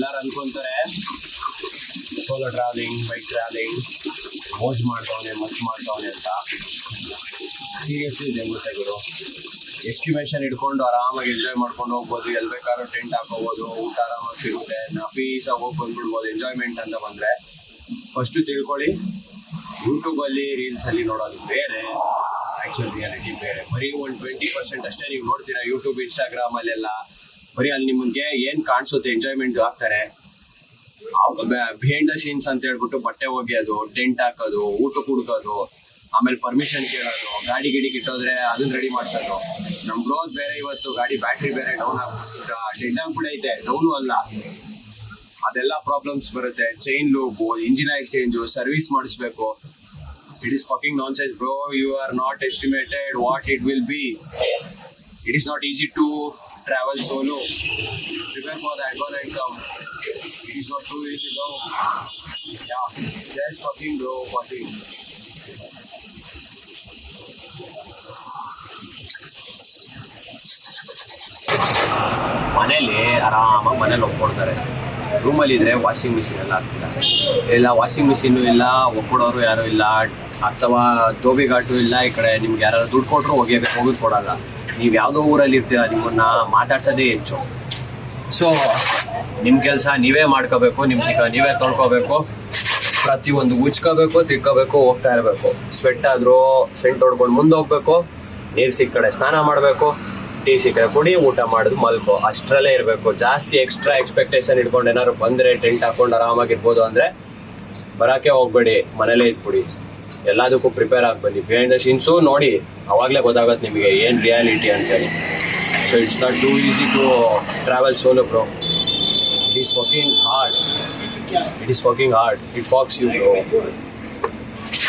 ಎಲ್ಲಾರು ಅನ್ಕೊಂತಾರೆ solo travelling, bike travelling ಮೋಜ್ ಮಾಡ್ತಾವನೆ, ಮಸ್ತ್ ಮಾಡ್ತಾವನೆ ಅಂತ. ಸೀರಿಯಸ್ಲಿ ಇದೆ ಗೊತ್ತೆ ಗುರು. ಎಸ್ಟಿಮೇಷನ್ ಇಟ್ಕೊಂಡು ಆರಾಮಾಗಿ ಎಂಜಾಯ್ ಮಾಡ್ಕೊಂಡು ಹೋಗ್ಬೋದು. ಎಲ್ಲಿ ಬೇಕಾದ್ರೂ ಟೆಂಟ್ ಹಾಕೋಬೋದು, ಊಟ ಆರಾಮಾಗಿ ಸಿಗುತ್ತೆ, ಪೀಸಾಗಿ ಹೋಗಿ ಬಂದ್ಬಿಡ್ಬೋದು. ಎಂಜಾಯ್ಮೆಂಟ್ ಅಂತ ಬಂದರೆ ಫಸ್ಟು ತಿಳ್ಕೊಳ್ಳಿ, ಯೂಟ್ಯೂಬಲ್ಲಿ ರೀಲ್ಸಲ್ಲಿ ನೋಡೋದು ಬೇರೆ, ಆ್ಯಕ್ಚುಯಲ್ ರಿಯಾಲಿಟಿ ಬೇರೆ. ಬರೀ ಒಂದು 20% ಅಷ್ಟೇ ನೀವು ನೋಡ್ತೀರಾ ಯೂಟ್ಯೂಬ್, ಇನ್ಸ್ಟಾಗ್ರಾಮಲ್ಲೆಲ್ಲ. ಬರೀ ಅಲ್ಲಿ ನಿಮಗೆ ಏನು ಕಾಣಿಸುತ್ತೆ ಎಂಜಾಯ್ಮೆಂಟ್ ಹಾಕ್ತಾರೆ. ಬಿಹೈಂಡ್ ದ ಸೀನ್ಸ್ ಅಂತ ಹೇಳ್ಬಿಟ್ಟು ಬಟ್ಟೆ ಒಗೆಯೋದು, ಟೆಂಟ್ ಹಾಕೋದು, ಊಟ ಹುಡುಕೋದು, ಆಮೇಲೆ ಪರ್ಮಿಷನ್ ಕೇಳೋದು, ಗಾಡಿ ಗಿಟ್ಟೋದ್ರೆ ಅದನ್ನ ರೆಡಿ ಮಾಡ್ಸೋದು. ನಮ್ಮ ಗ್ರೋತ್ ಬೇರೆ, ಇವತ್ತು ಗಾಡಿ ಬ್ಯಾಟ್ರಿ ಬೇರೆ ಡೌನ್ ಆಗ್ಬಿಟ್ಟು ಡೆಡ್ ಆಗ್ಬಿಡೈತೆ, ಡೌನು ಅಲ್ಲ, ಅದೆಲ್ಲ ಪ್ರಾಬ್ಲಮ್ಸ್ ಬರುತ್ತೆ. Chain lube, engine oil change, service ಮಾಡಿಸ್ಬೇಕು. It is fucking nonsense bro. You are not estimated what it will be. It is not easy to travel solo. Prepare for the advance income. It is not too easy though. Yeah, just fucking bro, fucking. ಮನೇಲಿ ಆರಾಮಾಗಿ ಮನೇಲಿ ಒಪ್ಕೊಡ್ತಾರೆ. ರೂಮಲ್ಲಿ ಇದ್ರೆ washing machine ಎಲ್ಲ ಆಗ್ತಿಲ್ಲ, ಇಲ್ಲ washing machine ಇಲ್ಲ, ಒಪ್ಕೊಡೋರು ಯಾರು ಇಲ್ಲ, ಅಥವಾ ಧೋಬಿಘಾಟು ಇಲ್ಲ. ಈ ಕಡೆ ನಿಮ್ಗೆ ಯಾರು ದುಡ್ಡು ಕೊಟ್ಟರು ಹೋಗೋದು ಕೊಡಲ್ಲ. ನೀವು ಯಾವುದೋ ಊರಲ್ಲಿ ಇರ್ತೀರ, ನಿಮ್ಮನ್ನ ಮಾತಾಡ್ಸೋದೇ ಹೆಚ್ಚು. ಸೊ ನಿಮ್ಮ ಕೆಲಸ ನೀವೇ ಮಾಡ್ಕೋಬೇಕು, ನಿಮ್ಮ ತಿಕ್ಕ ನೀವೇ ತೊಳ್ಕೊಬೇಕು, ಪ್ರತಿಯೊಂದು ಉಚ್ಕೋಬೇಕು, ತಿಕ್ಕೋಬೇಕು, ಹೋಗ್ತಾ ಇರಬೇಕು. ಸ್ವೆಟ್ ಆದರೂ ಸೆಂಟ್ ಹೊಡ್ಕೊಂಡು ಮುಂದೆ ಹೋಗ್ಬೇಕು, ನೀರು ಸಿಕ್ಕ ಕಡೆ ಸ್ನಾನ ಮಾಡಬೇಕು, ಟೀ ಸಿಕ್ಕರೆ ಕುಡಿ, ಊಟ ಮಾಡೋದು, ಮಲ್ಕೋ, ಅಷ್ಟರಲ್ಲೇ ಇರಬೇಕು. ಜಾಸ್ತಿ ಎಕ್ಸ್ಟ್ರಾ ಎಕ್ಸ್ಪೆಕ್ಟೇಷನ್ ಇಟ್ಕೊಂಡು ಏನಾದ್ರು ಬಂದರೆ ಟೆಂಟ್ ಹಾಕೊಂಡು ಆರಾಮಾಗಿರ್ಬೋದು ಅಂದರೆ ಬರೋಕ್ಕೆ ಹೋಗ್ಬೇಡಿ, ಮನೇಲೇ ಇದ್ಬಿಡಿ. ಎಲ್ಲದಕ್ಕೂ ಪ್ರಿಪೇರ್ ಆಗಿ ಬನ್ನಿ. ಬಿಹೈಂಡ್ ದ ಸೀನ್ಸು ನೋಡಿ, ಅವಾಗಲೇ ಗೊತ್ತಾಗುತ್ತೆ ನಿಮಗೆ ಏನು ರಿಯಾಲಿಟಿ ಅಂತೇಳಿ. So it's not too easy to travel solo bro. It is fucking hard. It fucks you bro.